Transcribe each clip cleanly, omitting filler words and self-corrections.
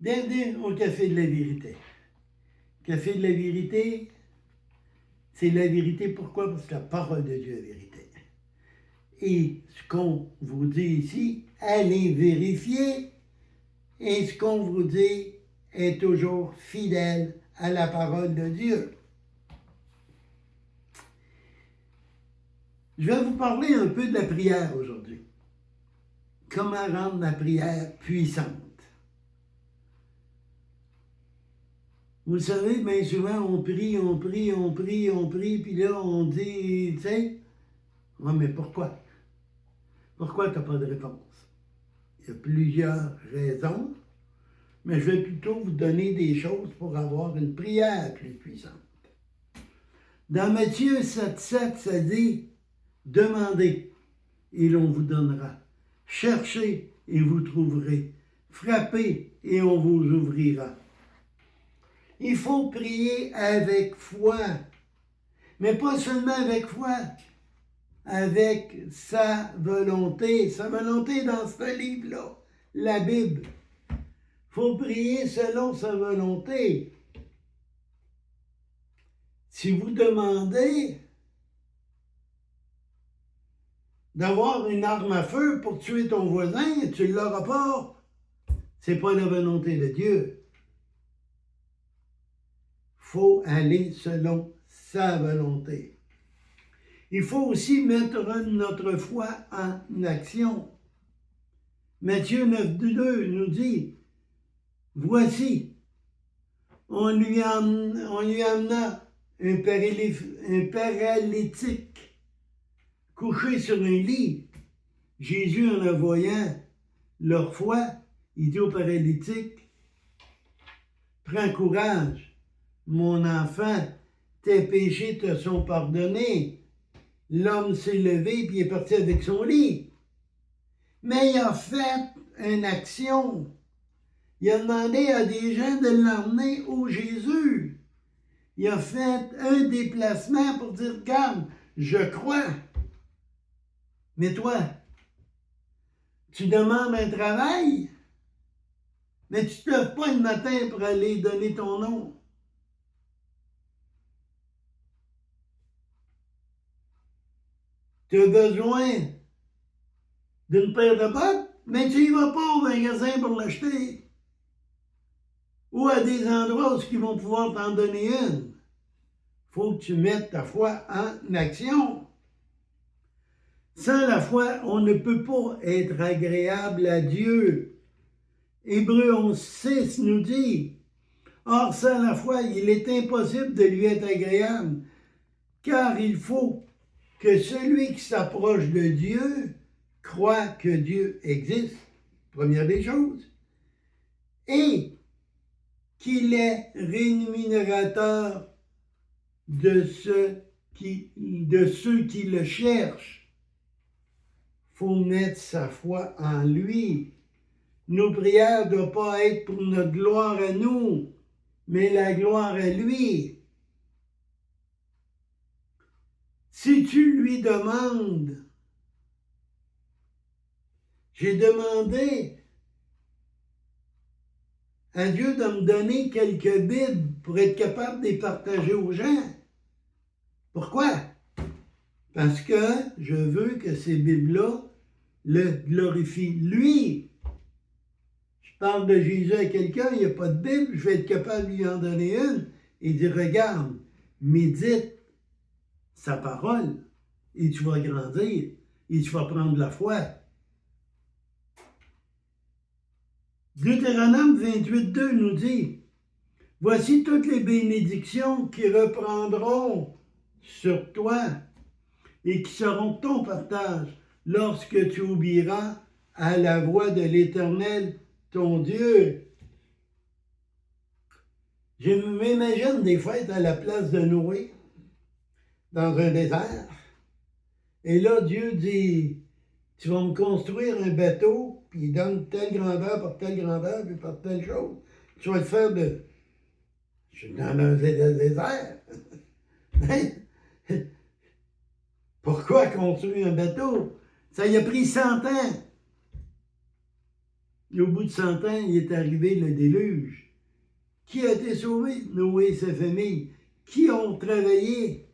Bienvenue au Café de la Vérité. Café de la Vérité, c'est la vérité. Pourquoi? Parce que la parole de Dieu est vérité. Et ce qu'on vous dit ici, allez vérifier. Et ce qu'on vous dit est toujours fidèle à la parole de Dieu. Je vais vous parler un peu de la prière aujourd'hui. Comment rendre la prière puissante? Vous savez, bien souvent, on prie, puis là, on dit, tu sais, ouais, mais pourquoi? Pourquoi tu n'as pas de réponse? Il y a plusieurs raisons, mais je vais plutôt vous donner des choses pour avoir une prière plus puissante. Dans Matthieu 7,7, ça dit, demandez et l'on vous donnera. Cherchez et vous trouverez. Frappez et on vous ouvrira. Il faut prier avec foi, mais pas seulement avec foi, avec sa volonté dans ce livre-là, la Bible. Il faut prier selon sa volonté. Si vous demandez d'avoir une arme à feu pour tuer ton voisin et tu ne l'auras pas, c'est pas la volonté de Dieu. Il faut aller selon sa volonté. Il faut aussi mettre notre foi en action. Matthieu 9,2 nous dit, voici, on lui amena un paralytique couché sur un lit. Jésus, en voyant leur foi, il dit au paralytique, prends courage, mon enfant, tes péchés te sont pardonnés. L'homme s'est levé et est parti avec son lit. Mais il a fait une action. Il a demandé à des gens de l'emmener au Jésus. Il a fait un déplacement pour dire, regarde, je crois. Mais toi, tu demandes un travail, mais tu ne te lèves pas le matin pour aller donner ton nom. Tu as besoin d'une paire de bottes, mais tu n'y vas pas au magasin pour l'acheter. Ou à des endroits où ils vont pouvoir t'en donner une. Il faut que tu mettes ta foi en action. Sans la foi, on ne peut pas être agréable à Dieu. Hébreux 11,6 nous dit, or sans la foi, il est impossible de lui être agréable, car il faut que celui qui s'approche de Dieu croit que Dieu existe, première des choses, et qu'il est rémunérateur de ceux qui le cherchent. Il faut mettre sa foi en lui. Nos prières ne doivent pas être pour notre gloire à nous, mais la gloire à lui. Si tu lui demandes, j'ai demandé à Dieu de me donner quelques Bibles pour être capable de les partager aux gens. Pourquoi? Parce que je veux que ces Bibles-là le glorifient lui. Je parle de Jésus à quelqu'un, il n'y a pas de Bible, je vais être capable de lui en donner une et dire, regarde, médite sa parole et tu vas grandir et tu vas prendre la foi. Deutéronome 28,2 nous dit, voici toutes les bénédictions qui reprendront sur toi et qui seront ton partage lorsque tu obéiras à la voix de l'Éternel, ton Dieu. Je m'imagine des fois être à la place de Noé, dans un désert, et là Dieu dit, tu vas me construire un bateau, puis il donne telle grandeur, puis par telle chose. Tu vas le faire de... Je suis dans un désert. Pourquoi construire un bateau? Ça y a pris 100 ans. Et au bout de 100 ans, il est arrivé le déluge. Qui a été sauvé? Noé et sa famille. Qui ont travaillé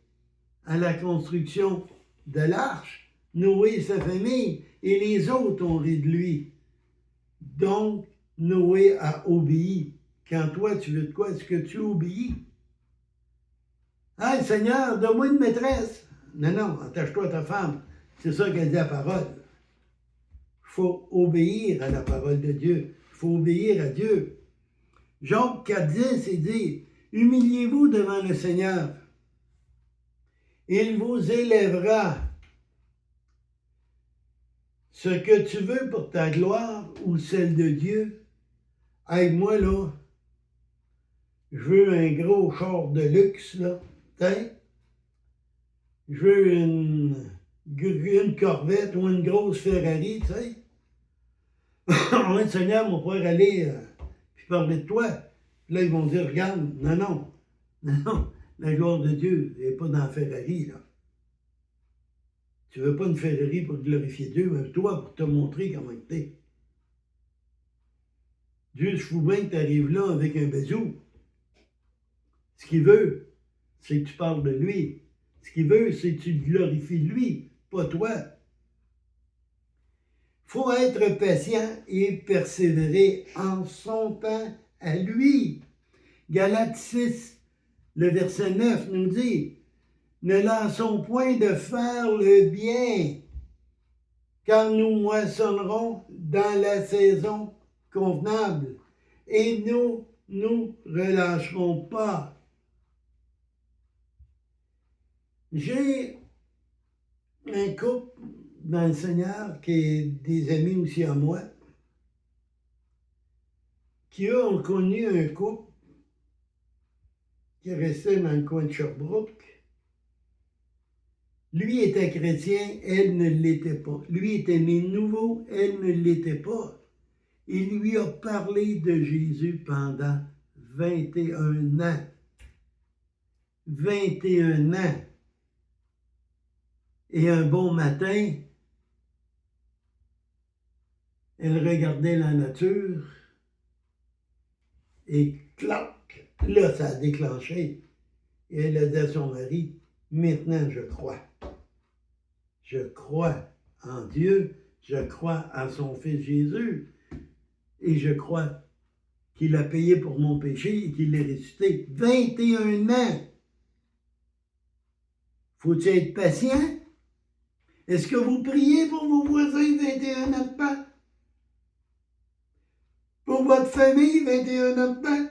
à la construction de l'arche? Noé et sa famille. Et les autres ont ri de lui. Donc, Noé a obéi. Quand toi, tu veux de quoi? Est-ce que tu obéis? Ah, Seigneur, donne-moi une maîtresse. Non, non, attache-toi à ta femme. C'est ça qu'a dit la parole. Il faut obéir à la parole de Dieu. Il faut obéir à Dieu. Jacques 4,10, il dit, humiliez-vous devant le Seigneur. Il vous élèvera. Ce que tu veux pour ta gloire ou celle de Dieu, hey, moi là, je veux un gros char de luxe, là, t'sais. Je veux une Corvette ou une grosse Ferrari, tu sais. Le Seigneur va pouvoir aller puis parler de toi. Puis là, ils vont dire, regarde, non, la gloire de Dieu n'est pas dans la Ferrari, là. Tu veux pas une Ferrari pour glorifier Dieu, mais toi, pour te montrer comment tu es. Dieu se fout bien que tu arrives là avec un bazou. Ce qu'il veut, c'est que tu parles de lui. Ce qu'il veut, c'est que tu glorifies lui, pas toi. Il faut être patient et persévérer en son temps à lui. Galates 6, le verset 9 nous dit, ne lassons point de faire le bien, car nous moissonnerons dans la saison convenable, et nous relâcherons pas. J'ai un couple dans le Seigneur qui est des amis aussi à moi, qui eux ont connu un couple qui restait dans le coin de Sherbrooke. Lui était chrétien, elle ne l'était pas. Lui était né nouveau, elle ne l'était pas. Il lui a parlé de Jésus pendant 21 ans. 21 ans. Et un bon matin, elle regardait la nature et clac, là, ça a déclenché. Et elle a dit à son mari, maintenant je crois. Je crois en Dieu, je crois en son Fils Jésus, et je crois qu'il a payé pour mon péché et qu'il est ressuscité. 21 ans! Faut-il être patient? Est-ce que vous priez pour vos voisins 21 ans de temps? Pour votre famille 21 ans de temps?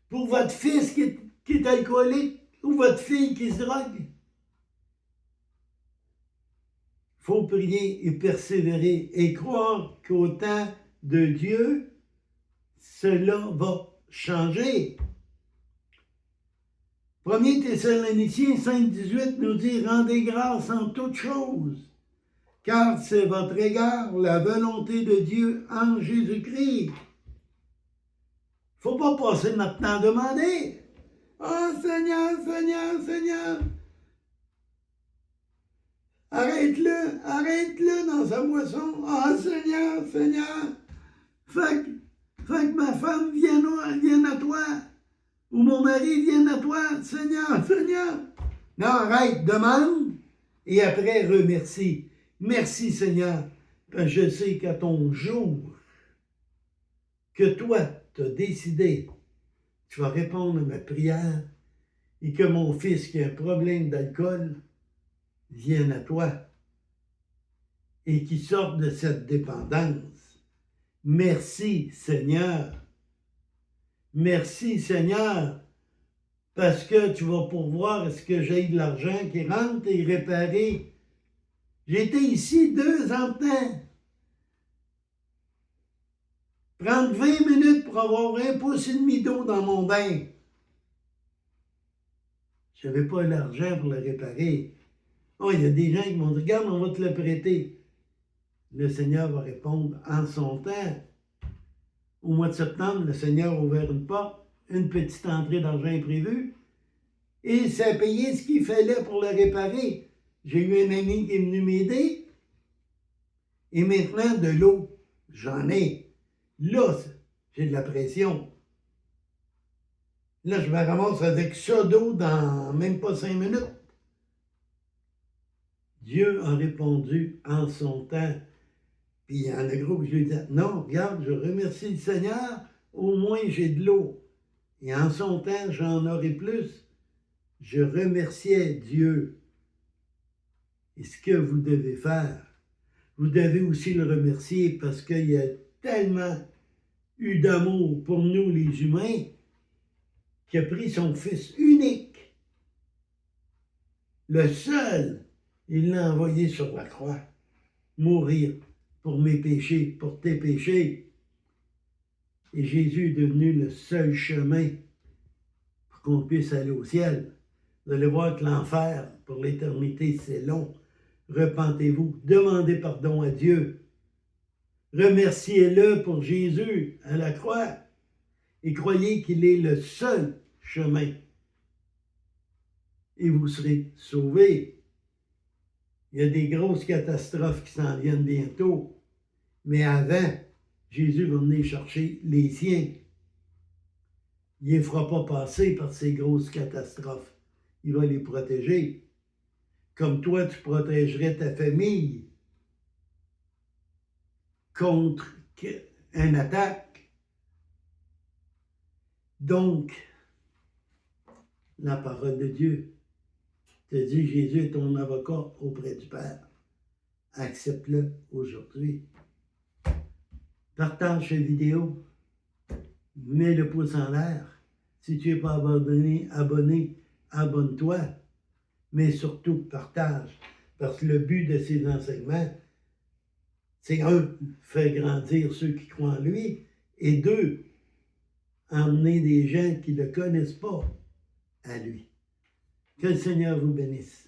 Pour votre fils qui est alcoolique ou votre fille qui se drogue? Il faut prier et persévérer et croire qu'au temps de Dieu, cela va changer. 1 Thessaloniciens 5,18 nous dit « Rendez grâce en toutes choses, car c'est votre égard la volonté de Dieu en Jésus-Christ. » Il ne faut pas passer notre temps à demander « Oh Seigneur, Seigneur, Seigneur! » Arrête-le dans sa moisson. Ah, oh, Seigneur, Seigneur, fais que ma femme vienne à toi, ou mon mari vienne à toi, Seigneur, Seigneur. Non, arrête, demande, et après remercie. Merci, Seigneur, parce que je sais qu'à ton jour, que toi, tu as décidé, tu vas répondre à ma prière, et que mon fils qui a un problème d'alcool vienne à toi et qui sorte de cette dépendance. Merci Seigneur. Merci Seigneur, parce que tu vas pourvoir à ce que j'ai de l'argent qui rentre et réparé. J'étais ici 2 ans de temps. Prendre 20 minutes pour avoir 1,5 pouce d'eau dans mon bain. Je n'avais pas l'argent pour le réparer. Oh, il y a des gens qui vont dire, regarde, on va te le prêter. Le Seigneur va répondre en son temps. Au mois de septembre, le Seigneur a ouvert une porte, une petite entrée d'argent imprévue, et ça a payé ce qu'il fallait pour le réparer. J'ai eu un ami qui est venu m'aider, et maintenant de l'eau. j'en ai. Là, j'ai de la pression. Là, je me ramasse avec ça d'eau dans même pas 5 minutes. Dieu a répondu en son temps. Puis il y en a gros que je lui ai dit, non, regarde, je remercie le Seigneur, au moins j'ai de l'eau. Et en son temps, j'en aurai plus. Je remerciais Dieu. Et ce que vous devez faire, vous devez aussi le remercier parce qu'il y a tellement eu d'amour pour nous les humains qu'il a pris son Fils unique, le seul, il l'a envoyé sur la croix, mourir pour mes péchés, pour tes péchés. Et Jésus est devenu le seul chemin pour qu'on puisse aller au ciel. Vous allez voir que l'enfer, pour l'éternité, c'est long. Repentez-vous, demandez pardon à Dieu. Remerciez-le pour Jésus à la croix et croyez qu'il est le seul chemin. Et vous serez sauvés. Il y a des grosses catastrophes qui s'en viennent bientôt. Mais avant, Jésus va venir chercher les siens. Il ne les fera pas passer par ces grosses catastrophes. Il va les protéger. Comme toi, tu protégerais ta famille contre une attaque. Donc, la parole de Dieu te dit, Jésus est ton avocat auprès du Père. Accepte-le aujourd'hui. Partage cette vidéo. Mets le pouce en l'air. Si tu n'es pas abonné, abonne-toi. Mais surtout, partage. Parce que le but de ces enseignements, c'est un, faire grandir ceux qui croient en lui, et deux, emmener des gens qui ne le connaissent pas à lui. Que le Seigneur vous bénisse.